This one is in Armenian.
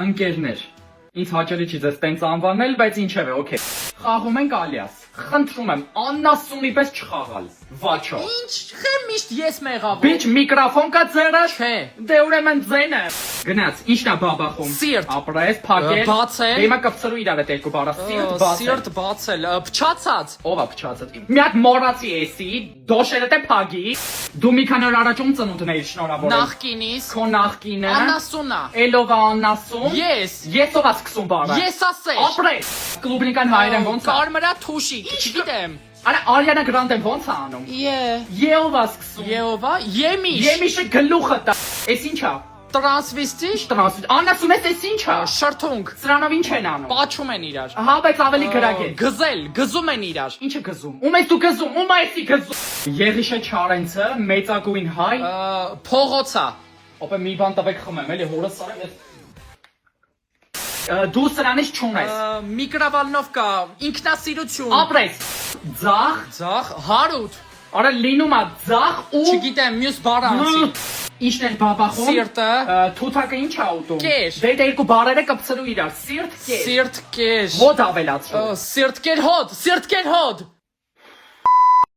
Ընկերներ, ինձ հաճելի չի ձեզ տենց անվանել, բայց ինչև է, օքեյ։ Խաղում ենք ալյաս։ Խնդրում եմ, աննասունի պես չխաղալ։ Վաչո։ Ինչ, խեմ միշտ ես մեղավոր։ Բիչ միկրոֆոն կա ձերս։ Չէ։ Դե ուրեմն ձենը։ Գնաց, ինչն է բաբախում։ Սիրտ։ Ապրես, փակել։ Բացել։ Դե հիմա կպցրու իրար այդ երկու բառը։ Սիրտ բացել։ Սիրտ բացել, փչացած։ Ով է փչացած։ Մի հատ մոռացի էսի, դոշերը դե փագի։ Դու մի քանի օր առաջում ծնունդն էիր, շնորհավոր եմ։ Նախկինիս։ Քո նախկինը։ Անասունա։ Էլով անասուն։ Ես։ Ես ով է սկսում բառը։ Ես ասել։ Ապրես։ Կլուբնիկան հայերեն ոնց է։ Կարմրա թուշիկ, չգիտեմ։ Արա Արիանա Գրանդեն ոնց է անում։ Եով է սկսում։ Եովա, Եմիշ։ Եմիշը գլուխը տա։ Էս ինչ է։ Տրանսվիստի։ Տրանսիտ։ Անասուն էս ինչ է։ Շրթունք։ Սրանով ինչ են անում։ Պաչում են իրար։ Հա, բայց ավելի գրագ է։ Գզել, գզում են իրար։ Ինչը գզում։ Ում ես դու գզում։ Ում էսի գզում։ Եղիշե Չարենցը մեծագույն հայ։ Փողոցա։ Օպե մի բան տվեք խմեմ, էլի հորս արեմ ես։ Դու սրանից չունես։ Միկրովալնովկա, ինքնասիրություն։ Ապրես։ Ձախ։ Ձախ, հարուտ։ Արա լինում է ձախ ու Չգիտեմ, մյուս բառը անցի։ Ինչն է բաբախում։ Սիրտը։ Թութակը ինչ է ուտում։ Կեր։ Դե երկու բառերը կպցրու իրար։ Սիրտ կեր։ Սիրտ կեր։ Հոդ ավելացրու։ Սիրտ կեր հոդ, սիրտ կեր հոդ։